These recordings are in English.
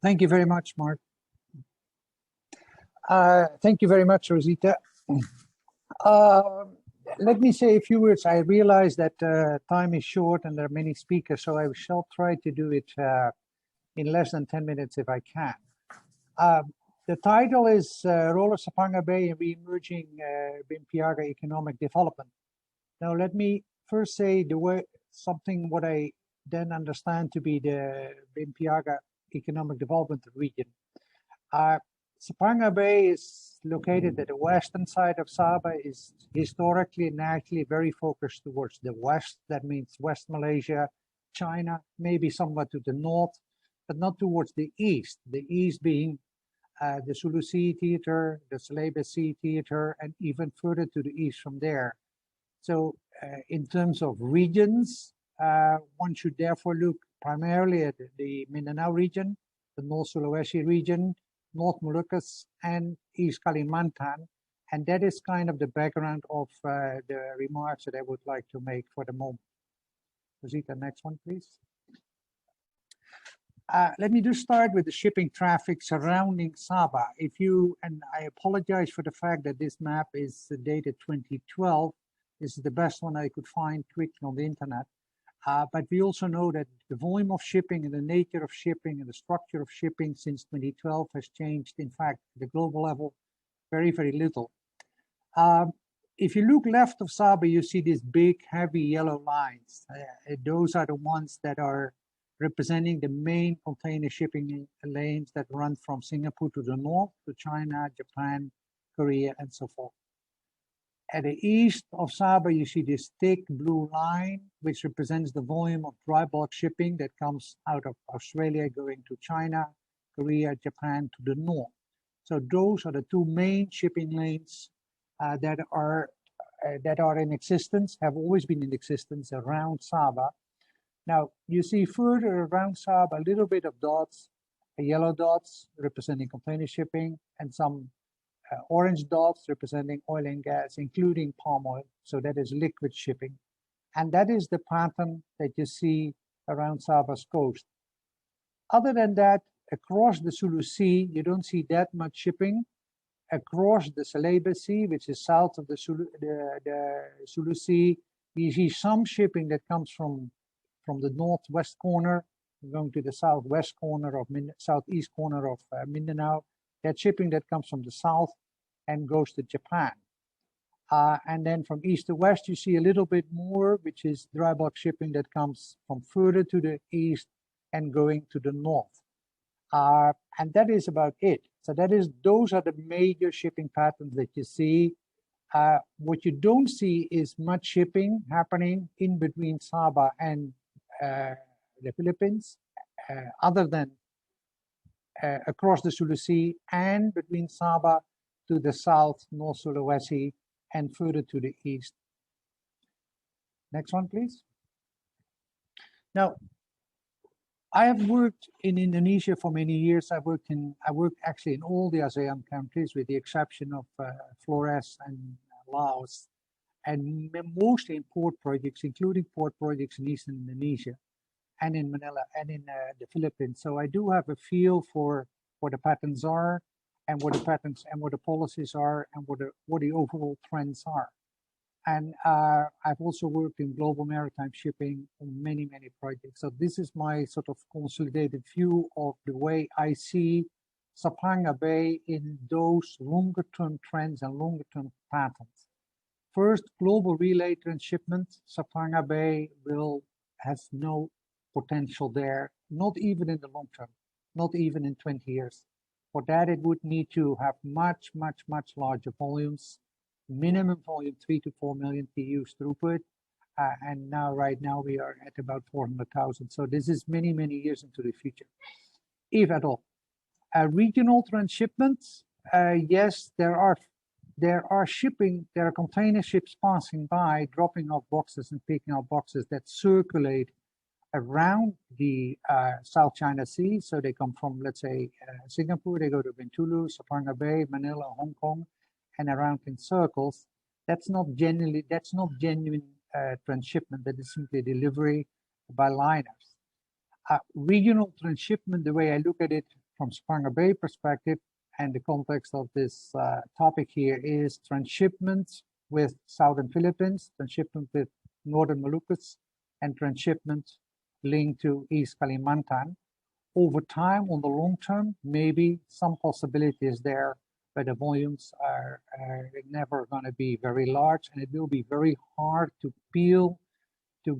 Thank you very much, Mark. Thank you very much, Rosita. Let me say a few words. I realize that time is short and there are many speakers, so I shall try to do it in less than 10 minutes if I can. The title is Role of Sapangar Bay in Re-emerging BIMP-EAGA Economic Development. Now, let me first say something what I then understand to be the BIMP-EAGA Economic Development region. Sapangar Bay is located at the western side of Sabah, is historically and actually very focused towards the west. That means West Malaysia, China, maybe somewhat to the north, but not towards the east. The east being the Sulu Sea Theater, the Celebes Sea Theater, and even further to the east from there. So in terms of regions, one should therefore look primarily at the Mindanao region, the North Sulawesi region, North Moluccas, and East Kalimantan. And that is kind of the background of the remarks that I would like to make for the moment. Rosita, next one, please. Let me just start with the shipping traffic surrounding Sabah. And I apologize for the fact that this map is dated 2012. This is the best one I could find quickly on the internet. But we also know that the volume of shipping and the nature of shipping and the structure of shipping since 2012 has changed. In fact, at the global level, very, very little. If you look left of Sabah, you see these big, heavy yellow lines. Those are the ones that are representing the main container shipping lanes that run from Singapore to the north, to China, Japan, Korea, and so forth. At the east of Sabah, you see this thick blue line, which represents the volume of dry bulk shipping that comes out of Australia going to China, Korea, Japan to the north. So those are the two main shipping lanes that are in existence, have always been in existence around Sabah. Now, you see further around Sabah a little bit of dots, yellow dots representing container shipping, and some orange dots representing oil and gas, including palm oil. So that is liquid shipping. And that is the pattern that you see around Sabah's coast. Other than that, across the Sulu Sea, you don't see that much shipping. Across the Celebes Sea, which is south of the Sulu Sea, you see some shipping that comes from the northwest corner, going to the southwest corner of southeast corner of Mindanao. That shipping that comes from the south and goes to Japan. And then from east to west, you see a little bit more, which is dry bulk shipping that comes from further to the east and going to the north. And that is about it. So those are the major shipping patterns that you see. What you don't see is much shipping happening in between Sabah and the Philippines, other than across the Sulu Sea and between Sabah to the south, North Sulawesi, and further to the east. Next one, please. Now, I have worked in Indonesia for many years. I worked actually in all the ASEAN countries, with the exception of Flores and Laos, and mostly in port projects, including port projects in Eastern Indonesia and in Manila and in the Philippines. So I do have a feel for what the patterns are, and what the patterns and what the policies are, and what the overall trends are. And I've also worked in global maritime shipping on many, many projects. So this is my sort of consolidated view of the way I see Sapangar Bay in those longer term trends and longer term patterns. First, global relay transshipment. Sapangar Bay has no potential there, not even in the long term, not even in 20 years. For that, it would need to have much, much, much larger volumes, minimum volume 3 to 4 million TEUs throughput. And right now we are at about 400,000. So this is many, many years into the future, if at all. Regional transshipments, yes, there are container ships passing by, dropping off boxes and picking up boxes that circulate around the South China Sea. So they come from, let's say, Singapore, they go to Bintulu, Sapangar Bay, Manila, Hong Kong, and around in circles. That's not genuine transshipment. That is simply delivery by liners. Regional transshipment, the way I look at it from Sapangar Bay perspective, and the context of this topic here is transshipment with Southern Philippines, transshipment with Northern Moluccas, and transshipment linked to East Kalimantan. Over time, on the long term, maybe some possibilities there, but the volumes are never going to be very large, and it will be very hard to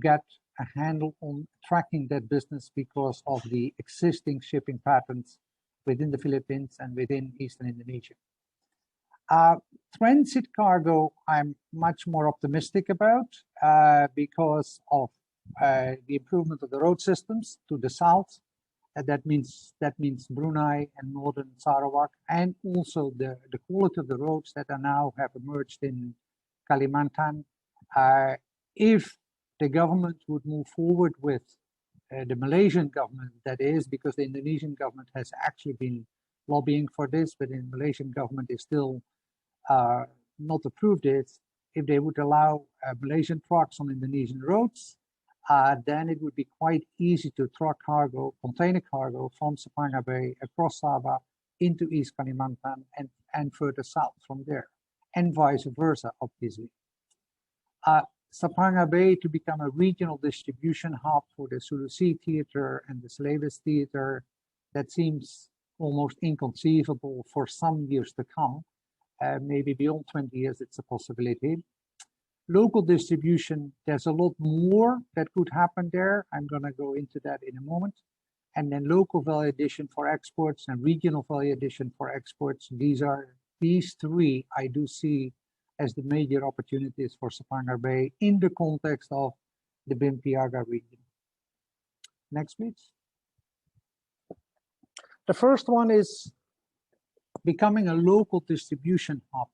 get a handle on tracking that business because of the existing shipping patterns within the Philippines and within Eastern Indonesia. Transit cargo, I'm much more optimistic about because of the improvement of the road systems to the south. That means Brunei and Northern Sarawak, and also the quality of the roads that are now have emerged in Kalimantan. If the government would move forward with the Malaysian government, that is, because the Indonesian government has actually been lobbying for this, but the Malaysian government is still not approved it. If they would allow Malaysian trucks on Indonesian roads, then it would be quite easy to truck cargo, container cargo from Sapangar Bay across Sabah into East Kalimantan and further south from there, and vice versa, obviously. Sapangar Bay to become a regional distribution hub for the Sulu Sea Theater and the Sulawesi Theater, that seems almost inconceivable for some years to come. Maybe beyond 20 years, it's a possibility. Local distribution, there's a lot more that could happen there. I'm going to go into that in a moment. And then local value addition for exports and regional value addition for exports. These three I do see as the major opportunities for Sapangar Bay in the context of the BIMP-EAGA region. Next, please. The first one is becoming a local distribution hub.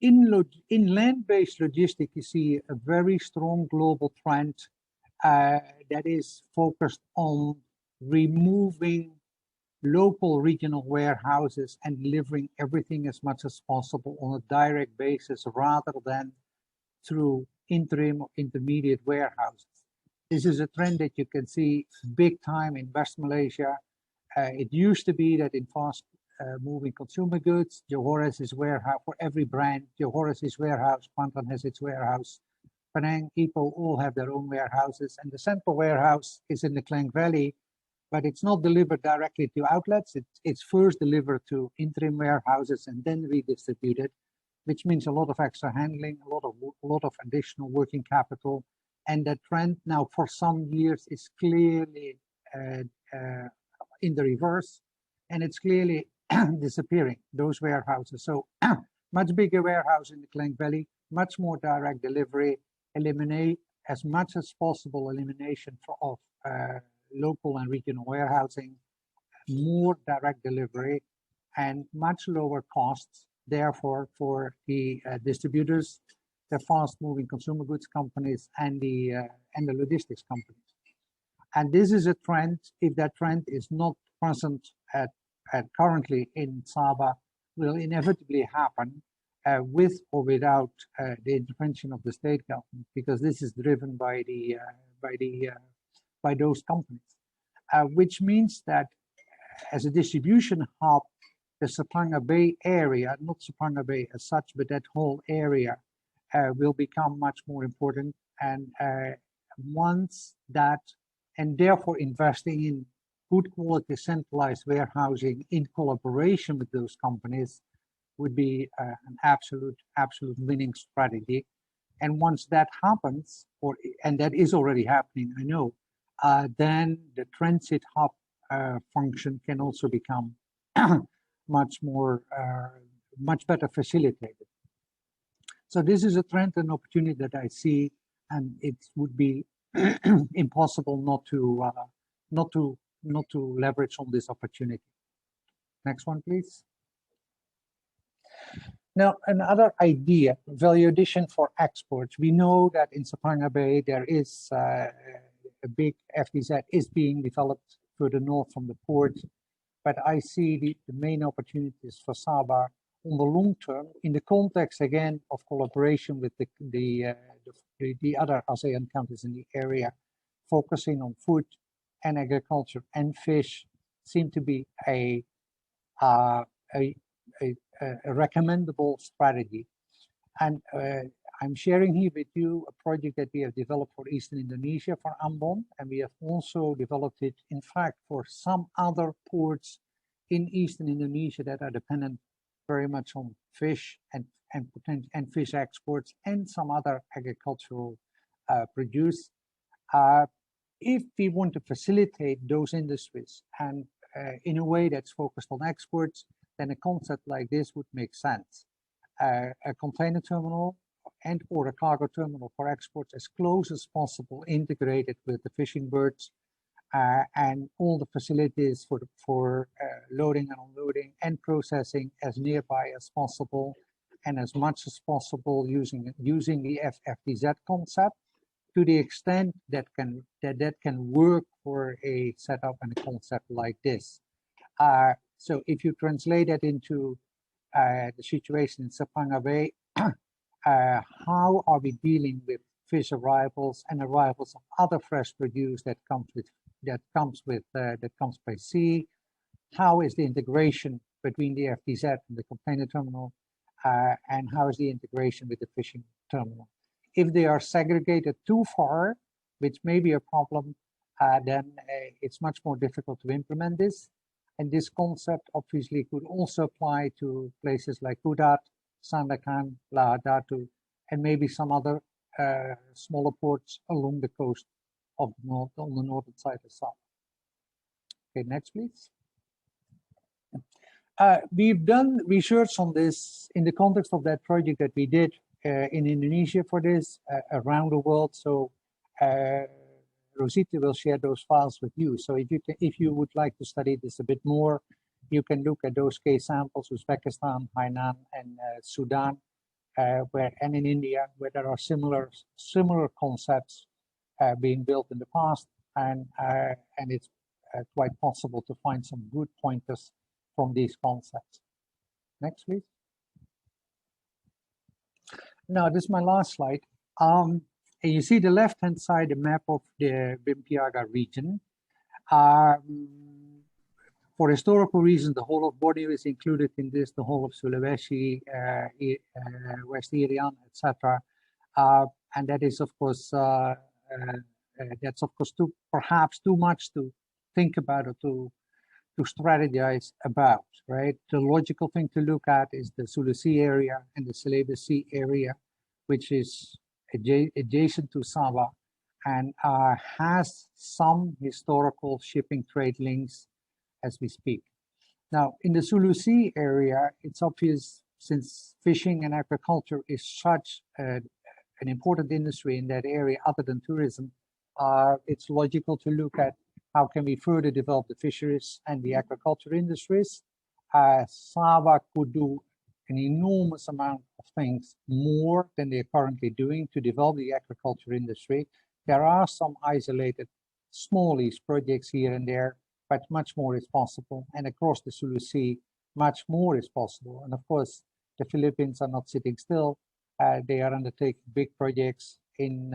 In land-based logistics, you see a very strong global trend that is focused on removing local regional warehouses and delivering everything as much as possible on a direct basis rather than through interim or intermediate warehouses. This is a trend that you can see big time in West Malaysia. It used to be that in fast moving consumer goods, Johor has its warehouse for every brand. Johor has its warehouse, Kuantan has its warehouse, Penang, Ipoh all have their own warehouses, and the central warehouse is in the Klang Valley, but it's not delivered directly to outlets. It's first delivered to interim warehouses and then redistributed, which means a lot of extra handling, a lot of additional working capital, and that trend now for some years is clearly in the reverse, and it's clearly disappearing, those warehouses. So much bigger warehouse in the Klang Valley, much more direct delivery, eliminate as much as possible elimination of local and regional warehousing, more direct delivery, and much lower costs, therefore, for the distributors, the fast-moving consumer goods companies, and the logistics companies. And this is a trend. If that trend is not present at currently in Sabah, will inevitably happen with or without the intervention of the state government, because this is driven by those companies, which means that as a distribution hub, the Sapangar Bay area, not Sapangar Bay as such, but that whole area will become much more important. And once that, and therefore investing in good quality centralized warehousing in collaboration with those companies would be an absolute winning strategy. And once that happens, and that is already happening, I know, then the transit hub function can also become much better facilitated. So this is a trend and opportunity that I see, and it would be impossible not to leverage on this opportunity. Next one, please. Now, another idea, value addition for exports. We know that in Sapangar Bay, there is a big FTZS is being developed further north from the port, but I see the main opportunities for Sabah on the long term in the context, again, of collaboration with the other ASEAN countries in the area, focusing on food, and agriculture and fish seem to be a recommendable strategy. And I'm sharing here with you a project that we have developed for Eastern Indonesia for Ambon, and we have also developed it, in fact, for some other ports in Eastern Indonesia that are dependent very much on fish and fish exports and some other agricultural produce. If we want to facilitate those industries and in a way that's focused on exports, then a concept like this would make sense. A container terminal and or a cargo terminal for exports as close as possible, integrated with the fishing berths and all the facilities for loading and unloading and processing as nearby as possible, and as much as possible using the FTZ concept to the extent that can work for a setup and a concept like this. So if you translate that into the situation in Sapangar Bay, how are we dealing with fish arrivals and arrivals of other fresh produce that comes by sea? How is the integration between the FTZ and the container terminal, and how is the integration with the fishing terminal? If they are segregated too far, which may be a problem, then it's much more difficult to implement this. And this concept obviously could also apply to places like Kudat, Sandakan, Lahadatu, and maybe some other smaller ports along the coast of the north, on the northern side of Sabah. Okay, next please. We've done research on this in the context of that project that we did in Indonesia for this around the world. So Rosita will share those files with you. So if you would like to study this a bit more, you can look at those case samples, Uzbekistan, Hainan, and Sudan, and in India, where there are similar concepts being built in the past, and it's quite possible to find some good pointers from these concepts. Next, please. Now, this is my last slide. And you see the left-hand side, the map of the BIMP-EAGA region. For historical reasons, the whole of Borneo is included in this, the whole of Sulawesi, West Irian, etc. And that is, of course, perhaps too much to think about or to strategize about, right? The logical thing to look at is the Sulawesi area and the Sulawesi area, which is adjacent to Sabah and has some historical shipping trade links as we speak. Now, in the Sulawesi area, it's obvious, since fishing and agriculture is such an important industry in that area other than tourism, it's logical to look at how can we further develop the fisheries and the agriculture industries. Sabah could do an enormous amount of things more than they're currently doing to develop the agriculture industry. There are some isolated small lease projects here and there, but much more is possible. And across the Sulawesi, much more is possible. And of course, the Philippines are not sitting still. They are undertaking big projects in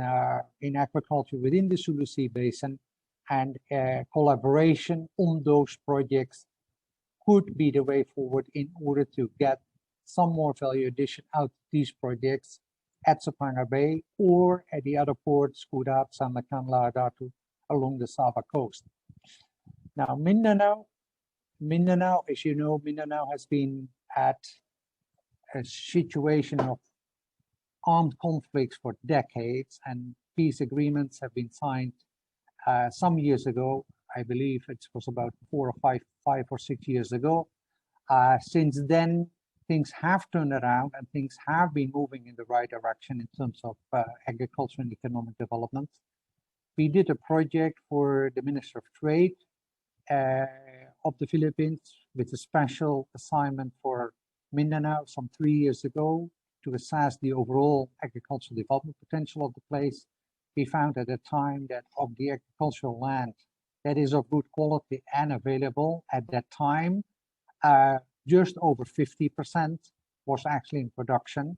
agriculture within the Sulawesi basin, and collaboration on those projects could be the way forward in order to get some more value addition out of these projects at Sapangar Bay or at the other ports, Kudat, Sandakan, Lahadatu, along the Sabah coast. Now, Mindanao, as you know, Mindanao has been at a situation of armed conflicts for decades, and peace agreements have been signed some years ago. I believe it was about 5 or 6 years ago. Since then, things have turned around and things have been moving in the right direction in terms of agriculture and economic development. We did a project for the Minister of Trade of the Philippines with a special assignment for Mindanao some 3 years ago to assess the overall agricultural development potential of the place. We found at the time that of the agricultural land that is of good quality and available at that time, just over 50% was actually in production.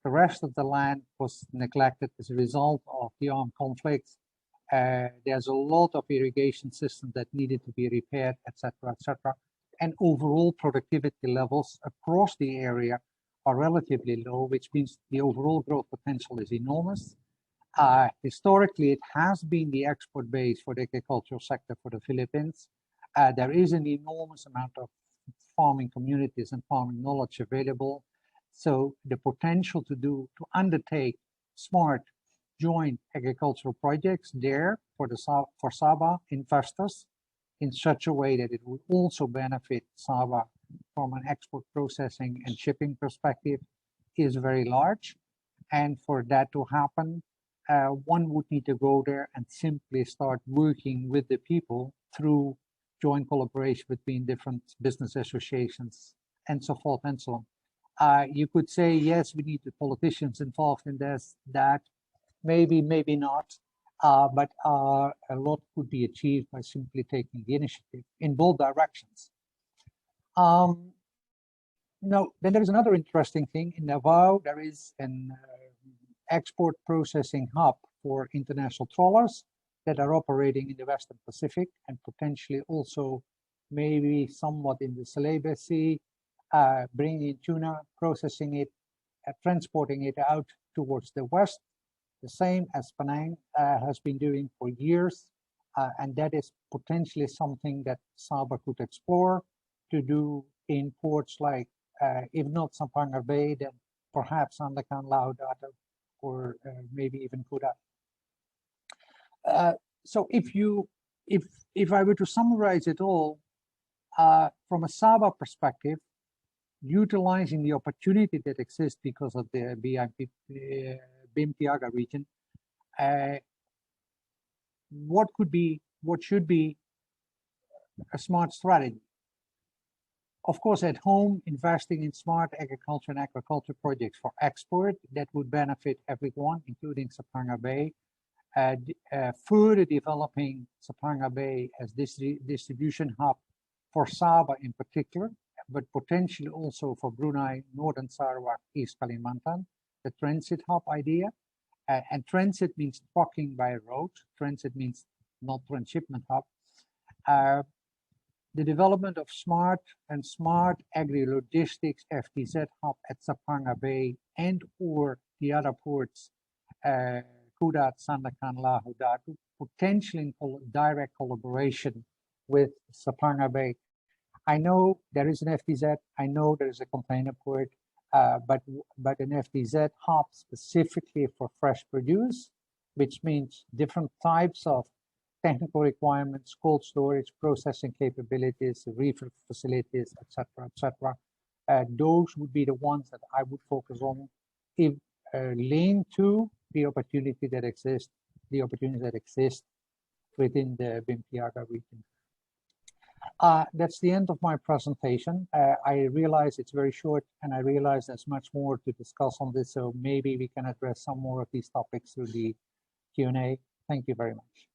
The rest of the land was neglected as a result of the armed conflicts, There's a lot of irrigation systems that needed to be repaired, etc., etc. And overall productivity levels across the area are relatively low, which means the overall growth potential is enormous. Historically, it has been the export base for the agricultural sector for the Philippines. There is an enormous amount of farming communities and farming knowledge available. So the potential to undertake smart joint agricultural projects there for Sabah investors in such a way that it would also benefit Sabah from an export processing and shipping perspective is very large. And for that to happen, one would need to go there and simply start working with the people through joint collaboration between different business associations and so forth and so on. You could say, yes, we need the politicians involved in this, that, maybe, maybe not, but a lot could be achieved by simply taking the initiative in both directions. Now, then there is another interesting thing. In Davao, there is an export processing hub for international trawlers that are operating in the Western Pacific and potentially also maybe somewhat in the Celebes Sea, bringing in tuna, processing it, transporting it out towards the west, the same as Penang has been doing for years. And that is potentially something that Sabah could explore to do in ports like, if not Sapangar Bay, then perhaps Sandakan, Laodata, or maybe even Kudat. So if I were to summarize it all, from a Sabah perspective, utilizing the opportunity that exists because of the BIMP-EAGA region, what should be a smart strategy? Of course, at home, investing in smart agriculture and aquaculture projects for export, that would benefit everyone, including Sapangar Bay. Further developing Sapangar Bay as distribution hub for Sabah in particular, but potentially also for Brunei, Northern Sarawak, East Kalimantan, the transit hub idea. And transit means trucking by road. Transit means not transshipment hub. The development of smart agri-logistics FTZ hub at Sapangar Bay and or the other ports, Kudat, Sandakan, Laodata, potentially in direct collaboration with Sapangar Bay. I know there is an FTZ, I know there is a container port, but an FTZ hub specifically for fresh produce, which means different types of technical requirements, cold storage, processing capabilities, refill facilities, etc., etc. Those would be the ones that I would focus on. If linked to the opportunity that exists, within the BIMP-EAGA region. That's the end of my presentation. I realize it's very short, and I realize there's much more to discuss on this, so maybe we can address some more of these topics through the Q&A. Thank you very much.